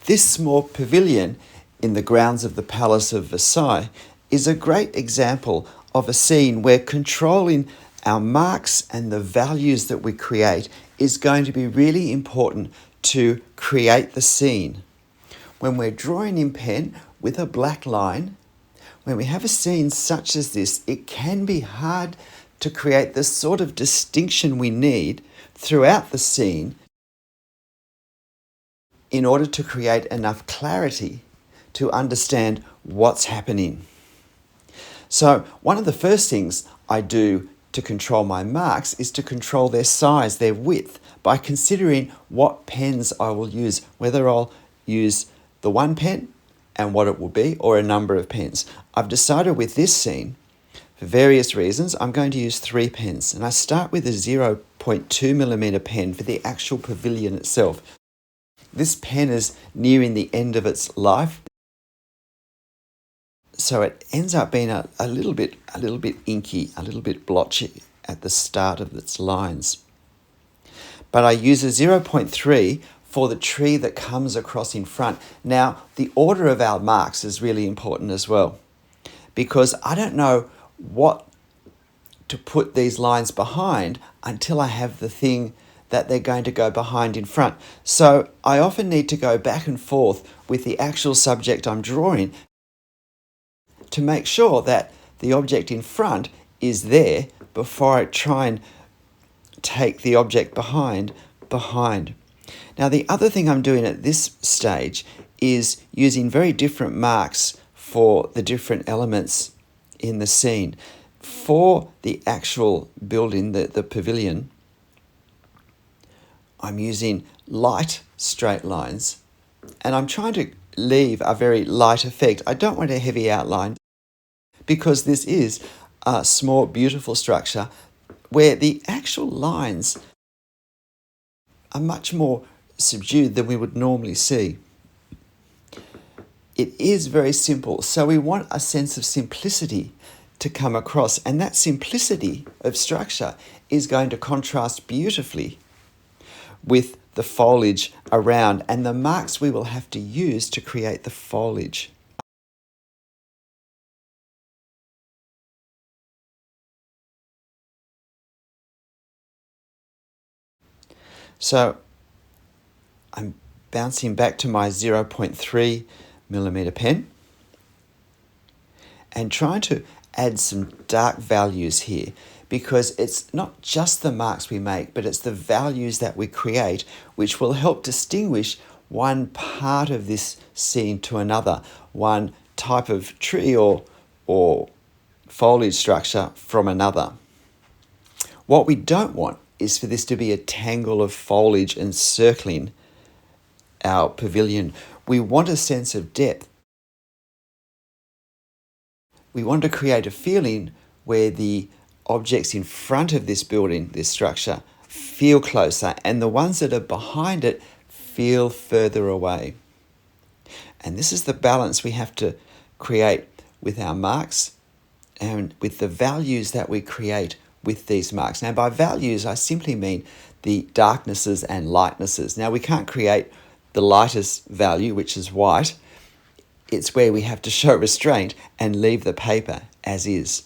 This small pavilion in the grounds of the Palace of Versailles is a great example of a scene where controlling our marks and the values that we create is going to be really important to create the scene. When we're drawing in pen with a black line, when we have a scene such as this, it can be hard to create the sort of distinction we need throughout the scene in order to create enough clarity to understand what's happening. So one of the first things I do to control my marks is to control their size, their width, by considering what pens I will use, whether I'll use the one pen and what it will be, or a number of pens. I've decided with this scene, for various reasons, I'm going to use 3 pens, and I start with a 0.2mm pen for the actual pavilion itself. This pen is nearing the end of its life, so it ends up being a little bit inky, a little bit blotchy at the start of its lines. But I use a 0.3 for the tree that comes across in front. Now, the order of our marks is really important as well, because I don't know what to put these lines behind until I have the thing that they're going to go behind in front. So I often need to go back and forth with the actual subject I'm drawing to make sure that the object in front is there before I try and take the object behind. Now, the other thing I'm doing at this stage is using very different marks for the different elements in the scene. For the actual building, the pavilion, I'm using light straight lines, and I'm trying to leave a very light effect. I don't want a heavy outline, because this is a small, beautiful structure where the actual lines are much more subdued than we would normally see. It is very simple, so we want a sense of simplicity to come across, and that simplicity of structure is going to contrast beautifully with the foliage around and the marks we will have to use to create the foliage. So I'm bouncing back to my 0.3mm pen and trying to add some dark values here, because it's not just the marks we make, but it's the values that we create which will help distinguish one part of this scene to another, one type of tree or foliage structure from another. What we don't want is for this to be a tangle of foliage encircling our pavilion. We want a sense of depth. We want to create a feeling where the objects in front of this building, this structure, feel closer, and the ones that are behind it feel further away. And this is the balance we have to create with our marks and with the values that we create with these marks. Now, by values, I simply mean the darknesses and lightnesses. Now, we can't create the lightest value, which is white. It's where we have to show restraint and leave the paper as is.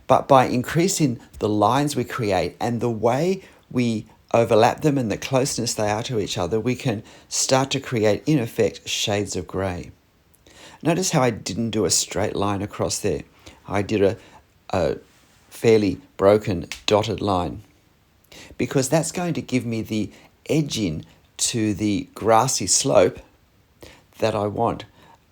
But by increasing the lines we create and the way we overlap them and the closeness they are to each other, we can start to create, in effect, shades of grey. Notice how I didn't do a straight line across there. I did a fairly broken dotted line, because that's going to give me the edging to the grassy slope that I want.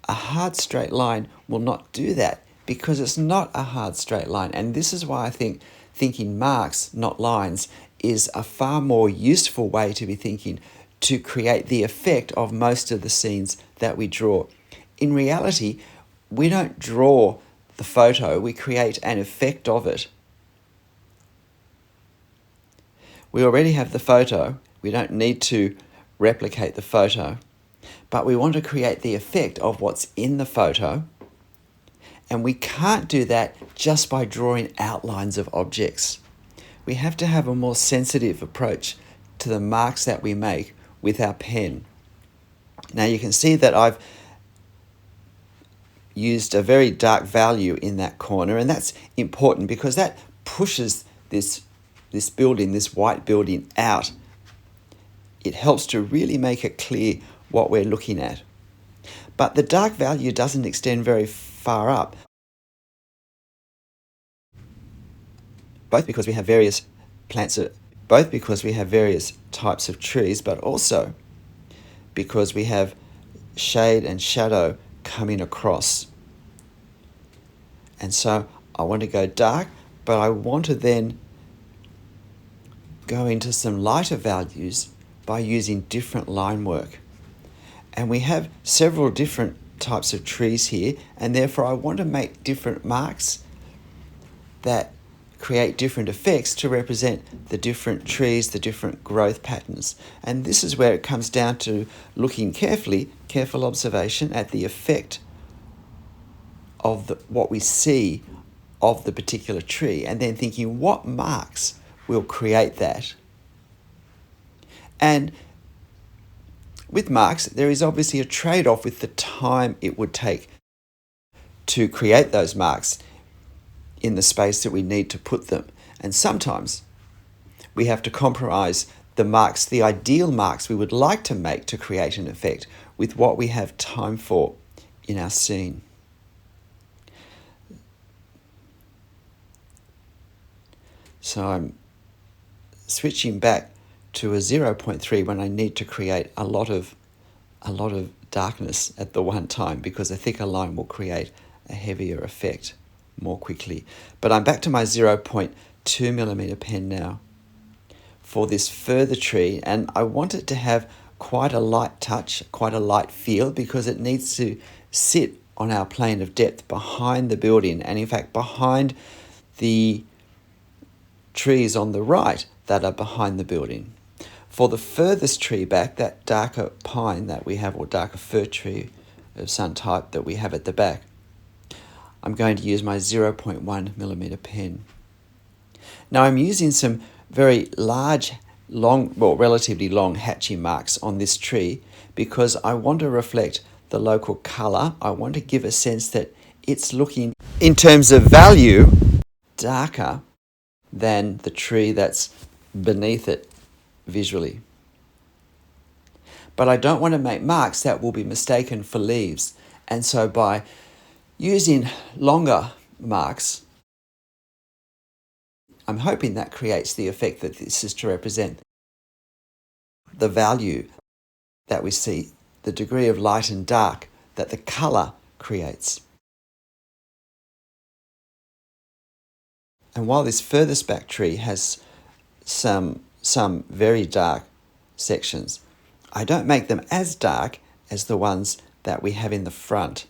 A hard straight line will not do that, because it's not a hard straight line. And this is why I think thinking marks, not lines, is a far more useful way to be thinking to create the effect of most of the scenes that we draw. In reality, we don't draw the photo, we create an effect of it. We already have the photo, we don't need to replicate the photo, but we want to create the effect of what's in the photo, and we can't do that just by drawing outlines of objects. We have to have a more sensitive approach to the marks that we make with our pen. Now you can see that I've used a very dark value in that corner, and that's important because that pushes this building, this white building, out. It helps to really make it clear what we're looking at. But the dark value doesn't extend very far up, both because we have various types of trees, but also because we have shade and shadow coming across. And so I want to go dark, but I want to then go into some lighter values by using different line work. And we have several different types of trees here, and therefore I want to make different marks that create different effects to represent the different trees, the different growth patterns. And this is where it comes down to looking careful observation at the effect of what we see of the particular tree, and then thinking what marks will create that. And with marks, there is obviously a trade-off with the time it would take to create those marks in the space that we need to put them. And sometimes we have to compromise the marks, the ideal marks we would like to make to create an effect, with what we have time for in our scene. So I'm switching back to a 0.3 when I need to create a lot of darkness at the one time, because a thicker line will create a heavier effect more quickly. But I'm back to my 0.2 millimeter pen now for this further tree, and I want it to have quite a light touch, quite a light feel, because it needs to sit on our plane of depth behind the building, and in fact behind the trees on the right that are behind the building. For the furthest tree back, that darker pine that we have, or darker fir tree of some type that we have at the back, I'm going to use my 0.1 millimeter pen. Now I'm using some very large, relatively long hatching marks on this tree because I want to reflect the local colour. I want to give a sense that it's looking, in terms of value, darker than the tree that's beneath it visually. But I don't want to make marks that will be mistaken for leaves. And so by using longer marks, I'm hoping that creates the effect that this is to represent the value that we see, the degree of light and dark that the colour creates. And while this furthest back tree has some very dark sections, I don't make them as dark as the ones that we have in the front,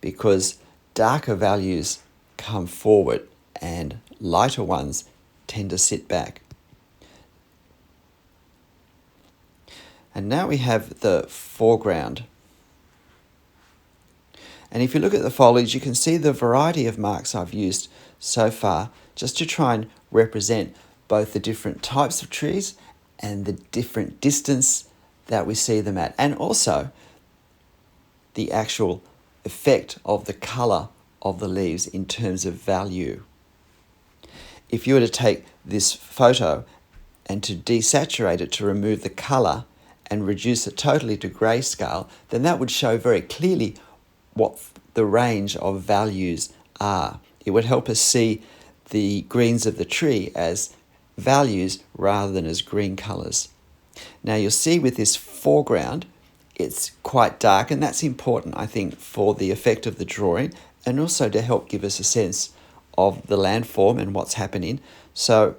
because darker values come forward and lighter ones tend to sit back. And now we have the foreground. And if you look at the foliage, you can see the variety of marks I've used so far, just to try and represent both the different types of trees and the different distance that we see them at, and also the actual effect of the colour of the leaves in terms of value. If you were to take this photo and to desaturate it to remove the colour and reduce it totally to grayscale, then that would show very clearly what the range of values are. It would help us see the greens of the tree as values rather than as green colours. Now you'll see with this foreground, it's quite dark, and that's important, I think, for the effect of the drawing, and also to help give us a sense of the landform and what's happening. So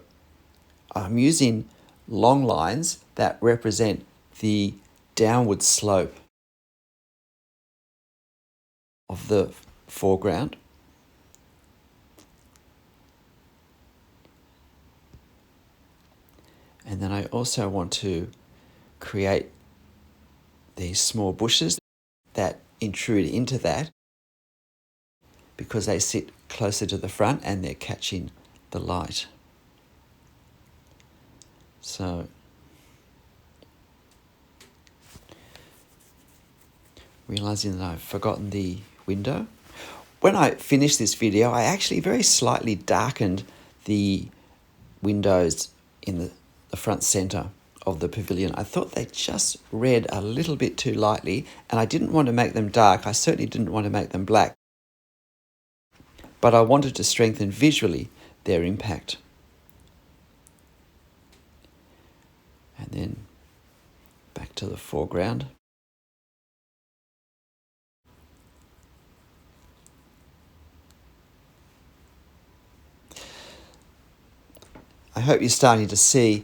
I'm using long lines that represent the downward slope of the foreground. And then I also want to create these small bushes that intrude into that because they sit closer to the front and they're catching the light. So Realizing that I've forgotten the window. When I finished this video, I actually very slightly darkened the windows in the front center of the pavilion. I thought they just read a little bit too lightly, and I didn't want to make them dark. I certainly didn't want to make them black, but I wanted to strengthen visually their impact. And then back to the foreground. I hope you're starting to see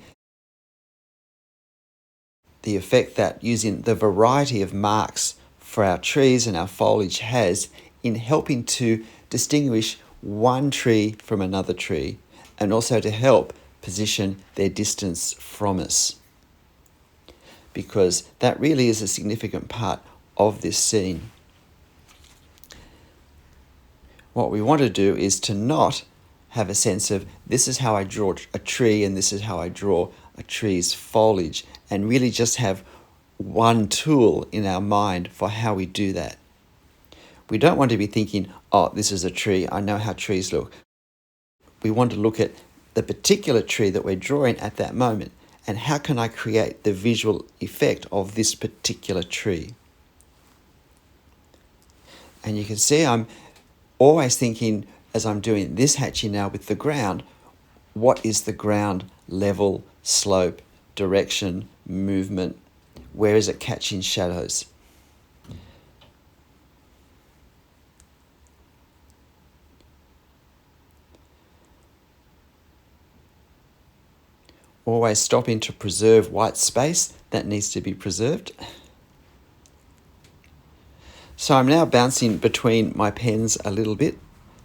the effect that using the variety of marks for our trees and our foliage has in helping to distinguish one tree from another tree, and also to help position their distance from us, because that really is a significant part of this scene. What we want to do is to not have a sense of this is how I draw a tree and this is how I draw a tree's foliage, and really just have one tool in our mind for how we do that. We don't want to be thinking, oh, this is a tree, I know how trees look. We want to look at the particular tree that we're drawing at that moment, and how can I create the visual effect of this particular tree. And you can see I'm always thinking, as I'm doing this hatching now with the ground, what is the ground level, slope, direction, movement? Where is it catching shadows? Always stopping to preserve white space that needs to be preserved. So I'm now bouncing between my pens a little bit,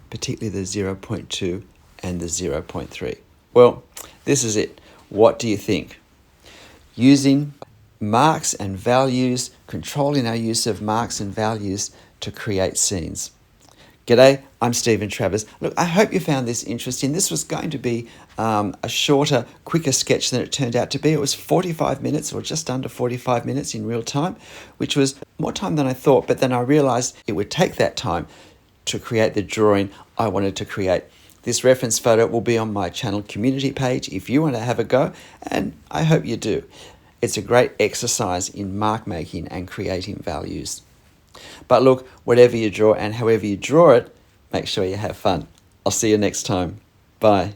particularly the 0.2 and the 0.3. Well, this is it. What do you think? Using marks and values, controlling our use of marks and values to create scenes. G'day, I'm Stephen Travers. Look, I hope you found this interesting. This was going to be a shorter, quicker sketch than it turned out to be. It was 45 minutes, or just under 45 minutes in real time, which was more time than I thought, but then I realized it would take that time to create the drawing I wanted to create. This reference photo will be on my channel community page if you want to have a go, and I hope you do. It's a great exercise in mark making and creating values. But look, whatever you draw and however you draw it, make sure you have fun. I'll see you next time. Bye.